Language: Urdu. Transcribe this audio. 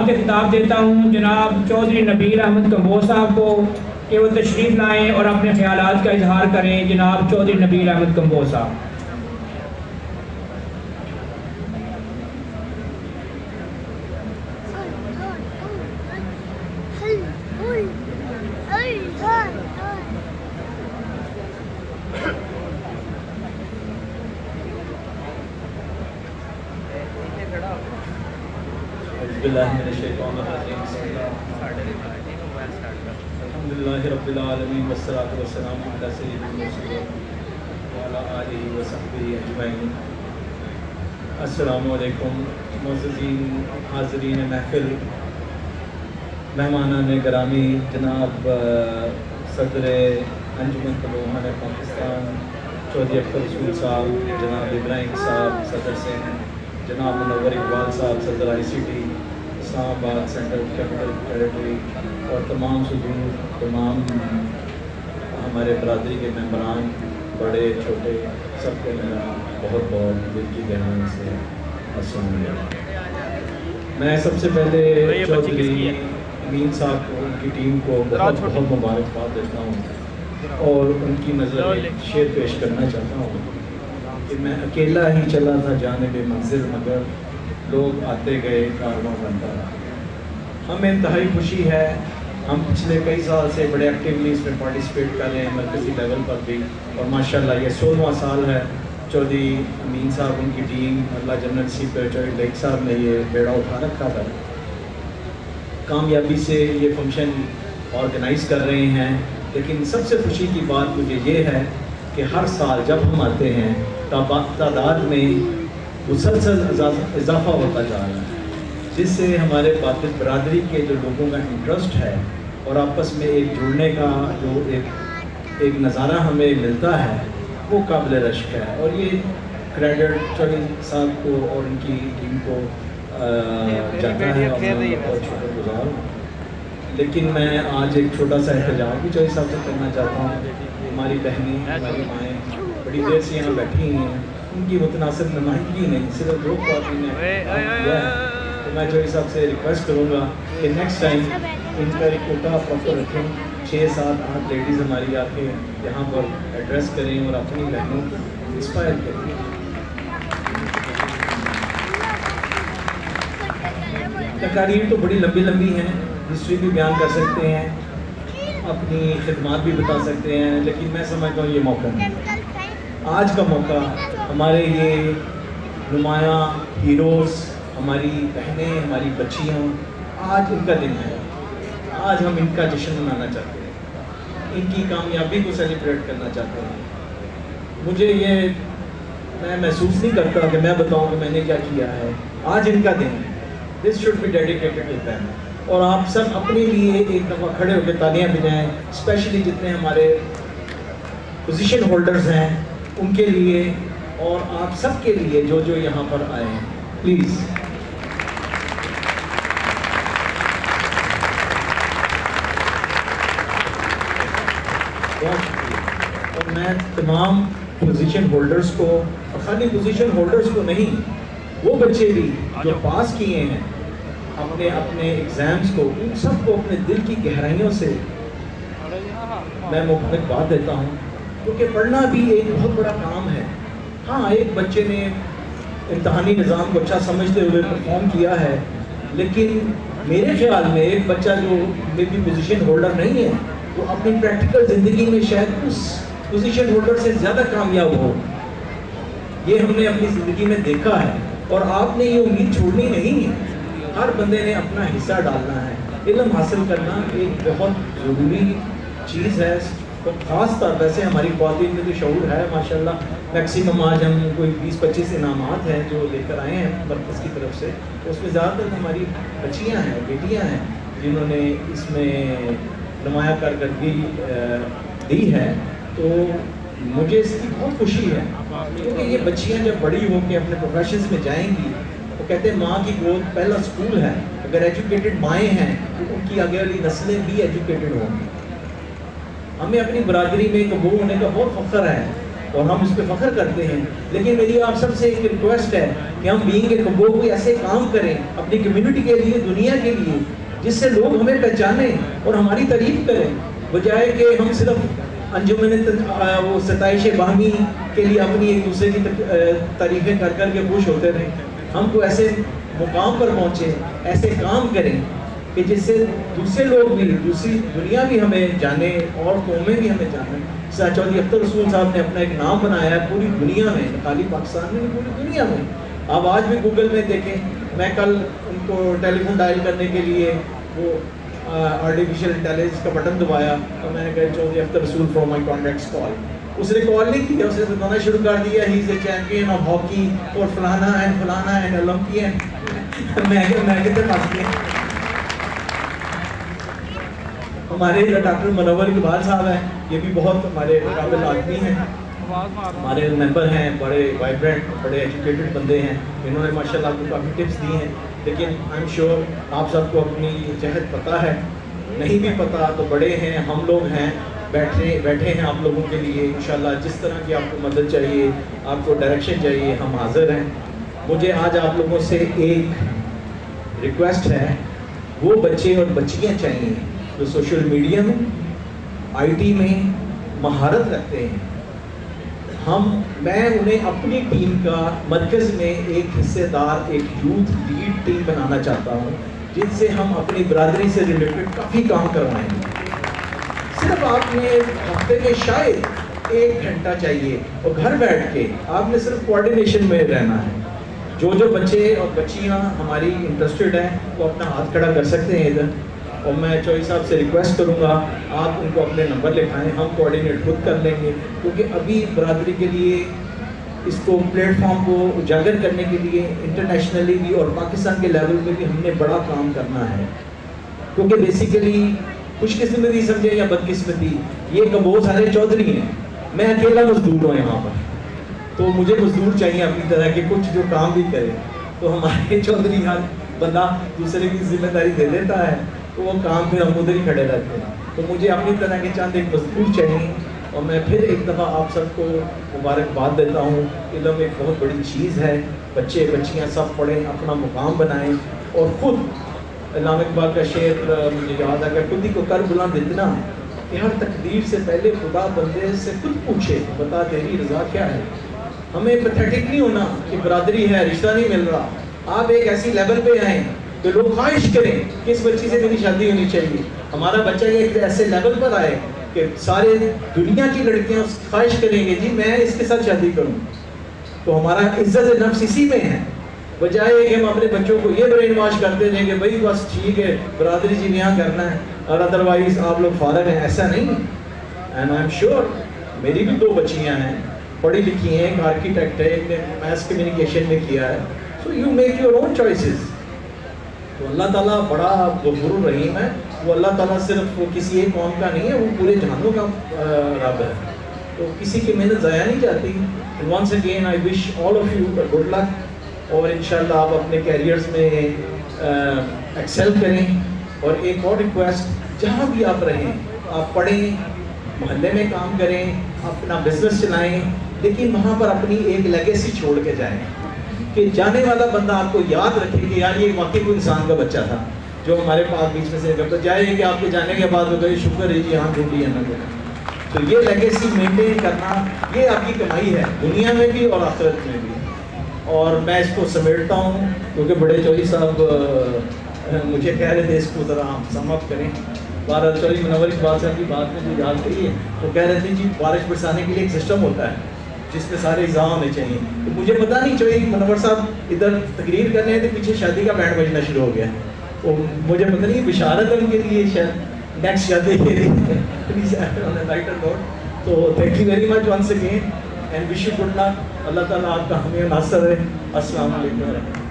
آپ کے خطاب دیتا ہوں جناب چودھری نبیل احمد کمبوز صاحب کو کہ وہ تشریف لائیں اور اپنے خیالات کا اظہار کریں. جناب چودھری نبیل احمد کمبوز صاحب. الحمدللہ رب العالمین والصلاة والسلام علی سید المرسلین وعلی آلہ وصحبہ اجمعین. السلام علیکم معززین حاضرین محفل، مہمانان گرامی، جناب صدر انجمن طلباء پاکستان چودھری اختر رسول صاحب، جناب ابراہیم صاحب صدر سندھ، جناب منور اقبال صاحب صدر آئی سی ٹی اسلام آباد سینٹرل کیپٹل ٹیریٹری، اور تمام صدور، تمام ہمارے برادری کے ممبران، بڑے چھوٹے، سب کو میرا بہت بہت دل کی گہرائیوں سے السلام علیکم. میں سب سے پہلے چودھری امین صاحب کو، ان کی ٹیم کو بہت بہت مبارکباد دیتا ہوں اور ان کی نظر شعر پیش کرنا چاہتا ہوں کہ میں اکیلا ہی چلا تھا جانب منزل، مگر لوگ آتے گئے کارواں بنتا رہا. ہمیں انتہائی خوشی ہے، ہم پچھلے کئی سال سے بڑے ایکٹیولی اس میں پارٹیسپیٹ کر رہے ہیں، مرکزی لیول پر بھی، اور ماشاءاللہ یہ 16واں سال ہے. چودھری امین صاحب، ان کی ٹیم، اللہ جنرل نصیب کرے، چودھری لیک صاحب نے یہ بیڑا اٹھا رکھا تھا. کامیابی سے یہ فنکشن آرگنائز کر رہے ہیں. لیکن سب سے خوشی کی بات مجھے یہ ہے کہ ہر سال جب ہم آتے ہیں تعداد میں مسلسل اضافہ ہوتا جا رہا ہے، جس سے ہمارے برادری کے جو لوگوں کا انٹرسٹ ہے اور آپس میں ایک جڑنے کا جو ایک نظارہ ہمیں ملتا ہے وہ قابل رشک ہے. اور یہ کریڈٹ چودھری صاحب کو اور ان کی ٹیم کو جاتا ہے، اور میں بہت شکر گزار ہوں. لیکن میں آج ایک چھوٹا سا احتجاج بھی چودھری صاحب سے کرنا چاہتا ہوں. ہماری بہنیں، ہماری مائیں بڑی دیر سے یہاں بیٹھی ہوئی ہیں، ان کی متناسب نمائندگی نہیں، صرف دو پارٹی نے کیا ہے. تو میں چودھری صاحب سے ریکویسٹ کروں گا کہ نیکسٹ ٹائم ان کا ایک کوٹا پراپر رکھیں، 6 7 8 لیڈیز ہماری آ کے یہاں پر ایڈریس کریں اور اپنی بہنوں کو انسپائر کریں. تقاریر تو بڑی لمبی لمبی ہیں، ہسٹری بھی بیان کر سکتے ہیں، اپنی خدمات بھی بتا سکتے ہیں، لیکن میں سمجھتا ہوں یہ موقع نہیں. آج کا موقع ہمارے یہ نمایاں ہیروز، ہماری بہنیں، ہماری بچیاں، آج ان کا دن ہے. آج ہم ان کا جشن منانا چاہتے ہیں، ان کی کامیابی کو سیلیبریٹ کرنا چاہتے ہیں. مجھے یہ میں محسوس نہیں کرتا کہ میں بتاؤں کہ میں نے کیا کیا ہے. آج ان کا دن ہے. This should be dedicated to them. اور آپ سب اپنے لیے ایک دفعہ کھڑے ہو کے تالیاں بجائیں، اسپیشلی جتنے ہمارے پوزیشن ہولڈرز ہیں ان کے لیے، اور آپ سب کے لیے جو جو یہاں پر آئے ہیں. پلیز بہت شکریہ. اور میں تمام پوزیشن ہولڈرز کو، اور خالی پوزیشن ہولڈرز کو نہیں، وہ بچے بھی جو پاس کیے ہیں اپنے اپنے ایگزامز کو، ان سب کو اپنے دل کی گہرائیوں سے میں مبارکباد دیتا ہوں. کیونکہ پڑھنا بھی ایک بہت بڑا کام ہے. ہاں، ایک بچے نے امتحانی نظام کو اچھا سمجھتے ہوئے پرفارم کیا ہے، لیکن میرے خیال میں ایک بچہ جو میری پوزیشن ہولڈر نہیں ہے، وہ اپنی پریکٹیکل زندگی میں شاید اس پوزیشن ہولڈر سے زیادہ کامیاب ہو. یہ ہم نے اپنی زندگی میں دیکھا ہے، اور آپ نے یہ امید چھوڑنی نہیں ہے. ہر بندے نے اپنا حصہ ڈالنا ہے. علم حاصل کرنا ایک بہت ضروری چیز ہے. خاص طور ویسے ہماری خواتین میں تو شعور ہے ماشاءاللہ. میکسیمم آج ہم کوئی 20-25 انعامات ہیں جو لے کر آئے ہیں مرکز کی طرف سے. اس میں زیادہ تر ہماری بچیاں ہیں، بیٹیاں ہیں، جنہوں نے اس میں نمایاں کارکردگی دی ہے. تو مجھے اس کی بہت خوشی ہے، کیونکہ یہ بچیاں جب بڑی ہو کے اپنے پروفیشنز میں جائیں گی، وہ کہتے ہیں ماں کی گود پہلا اسکول ہے. اگر ایجوکیٹڈ مائیں ہیں تو ان کی آگے والی نسلیں بھی ایجوکیٹڈ ہوں گی. ہمیں اپنی برادری میں قبول ہونے کا بہت فخر ہے اور ہم اس پہ فخر کرتے ہیں. لیکن میری آپ سب سے ایک ریکویسٹ ہے کہ ہم بینگ اے کمبو کوئی ایسے کام کریں اپنی کمیونٹی کے لیے, دنیا کے لیے, جس سے لوگ ہمیں پہچانیں اور ہماری تعریف کریں, بجائے کہ ہم صرف انجمن وہ ستائش باہمی کے لیے اپنی ایک دوسرے کی تعریفیں کر کر کے خوش ہوتے رہیں. ہم کو ایسے مقام پر پہنچے, ایسے کام کریں کہ جس سے دوسرے لوگ بھی, دوسری دنیا بھی ہمیں جانے اور قومیں بھی ہمیں جانیں. چودھری اختر رسول صاحب نے اپنا ایک نام بنایا ہے پوری دنیا میں, خالی پاکستان میں, پوری دنیا میں. آپ آج بھی گوگل میں دیکھیں, میں کل ان کو ٹیلی فون ڈائل کرنے کے لیے وہ آرٹیفیشیل انٹیلیجنس کا بٹن دبایا اور میں نے کہا چودھری اختر رسول فرام مائی کانٹیکٹس کال. اس نے کال نہیں کیا, اس نے بتانا شروع کر دیا ہی از اے چیمپئن آف ہاکی اور فلانا اینڈ اولمپئن. میں کتنے پاس کیا. ہمارے ڈاکٹر منور اقبال صاحب ہیں, یہ بھی بہت ہمارے قابل آدمی ہیں, ہمارے ممبر ہیں, بڑے وائبرنٹ, بڑے ایجوکیٹڈ بندے ہیں. انہوں نے ماشاءاللہ آپ کو کافی ٹپس دی ہیں. لیکن آئی ایم شیور آپ سب کو اپنی جہد پتہ ہے, نہیں بھی پتہ تو بڑے ہیں, ہم لوگ ہیں, بیٹھے ہیں آپ لوگوں کے لیے. انشاءاللہ جس طرح کی آپ کو مدد چاہیے, آپ کو ڈائریکشن چاہیے, ہم حاضر ہیں. مجھے آج آپ لوگوں سے ایک ریکویسٹ ہے, وہ بچے اور بچیاں چاہیے جو سوشل میڈیا میں, آئی ٹی میں مہارت رکھتے ہیں. میں انہیں اپنی ٹیم کا مرکز میں ایک حصے دار, ایک یوتھ لیڈ ٹیم بنانا چاہتا ہوں, جن سے ہم اپنی برادری سے ریلیٹڈ کافی کام کروائیں گے. صرف آپ نے ہفتے میں شاید 1 گھنٹہ چاہیے, اور گھر بیٹھ کے آپ نے صرف کوآرڈینیشن میں رہنا ہے. جو بچے اور بچیاں ہماری انٹرسٹڈ ہیں وہ اپنا ہاتھ کھڑا کر سکتے ہیں ادھر, اور میں چوہدری صاحب سے ریکویسٹ کروں گا آپ ان کو اپنے نمبر لکھائیں, ہم کوآرڈینیٹ خود کر لیں گے. کیونکہ ابھی برادری کے لیے اس کو پلیٹ فارم کو اجاگر کرنے کے لیے انٹرنیشنلی بھی اور پاکستان کے لیول پہ بھی ہم نے بڑا کام کرنا ہے. کیونکہ بیسیکلی خوش قسمتی سمجھیں یا بدقسمتی, یہ کمبو سارے چودھری ہیں, میں اکیلا مزدور ہوں یہاں پر, تو مجھے مزدور چاہیے اپنی طرح کے کچھ جو کام بھی کرے. تو ہمارے چودھری ہر بندہ دوسرے کی ذمہ داری دے دیتا ہے, تو وہ کام پھر ہم ادھر ہی کھڑے رہتے ہیں. تو مجھے اپنی طرح کے چند ایک مزدور چاہیے. اور میں پھر ایک دفعہ آپ سب کو مبارکباد دیتا ہوں. علم ایک بہت بڑی چیز ہے, بچے بچیاں سب پڑھیں, اپنا مقام بنائیں, اور خود علامہ اقبال کا شعر مجھے یاد آ گیا, خود ہی کو کر بلند اتنا کہ ہر تقدیر سے پہلے خدا بندے سے خود پوچھے بتا تیری رضا کیا ہے. ہمیں پیتھیٹک نہیں ہونا کہ برادری ہے, رشتہ نہیں مل رہا. آپ ایک ایسی لیول پہ آئیں کہ لوگ خواہش کریں کہ اس بچی سے میری شادی ہونی چاہیے. ہمارا بچہ ایک ایسے لیول پر آئے کہ سارے دنیا کی لڑکیاں خواہش کریں گے جی میں اس کے ساتھ شادی کروں. تو ہمارا عزت نفس اسی میں ہے, بجائے کہ ہم اپنے بچوں کو یہ برین واش کرتے رہیں کہ بھائی بس ٹھیک ہے برادری جی یہاں کرنا ہے اور ادروائز آپ لوگ فارغ ہیں. ایسا نہیں ہے. اینڈ آئی ایم شیور میری بھی 2 بچیاں ہیں, پڑھی لکھی ہیں, ایک آرکیٹیکٹ ہے, ایک نے میس کمیونیکیشن میں کیا ہے. So you make your own choices. تو اللہ تعالیٰ بڑا غفور الرحیم ہے. وہ اللہ تعالیٰ صرف وہ کسی ایک قوم کا نہیں ہے, وہ پورے جہانوں کا رب ہے. تو کسی کی محنت ضائع نہیں جاتی. Once again I wish all of you good luck, اور انشاءاللہ آپ اپنے کیریئرز میں ایکسل کریں. اور ایک اور ریکویسٹ, جہاں بھی آپ رہیں آپ پڑھیں, محلے میں کام کریں, اپنا بزنس چلائیں, لیکن وہاں پر اپنی ایک لیگیسی چھوڑ کے جائیں کہ جانے والا بندہ آپ کو یاد رکھے کہ یار یہ واقعی کوئی انسان کا بچہ تھا جو ہمارے پاس بیچ میں سے کرتا جائے کہ آپ کے جانے کے بعد وہ کہے شکر ہے جی ہاں ڈھونڈی ہے نا. تو یہ لیگیسی مینٹین کرنا یہ آپ کی کمائی ہے دنیا میں بھی اور آخرت میں بھی. اور میں اس کو سمیٹتا ہوں کیونکہ بڑے چودھری صاحب مجھے کہہ رہے تھے اس کو ذرا ہم سم اپ کریں. بہرحال چودھری منور اقبال صاحب کی بات میں جو یاد کری ہے وہ کہہ رہے تھے جی بارش برسانے کے لیے ایک سسٹم ہوتا ہے جس میں سارے اجزاء ہونے چاہیے. تو مجھے پتا نہیں چودھری منور صاحب ادھر تقریر کرنے تھے, پیچھے شادی کا بینڈ بجنا شروع ہو گیا. تو مجھے پتہ نہیں بشارت ان کے لیے شاید نیکسٹ شادی کے لیے. تو thank you very much once again and wish you good luck. اللہ تعالیٰ آپ کا ہمیں ناصر ہے. السلام علیکم.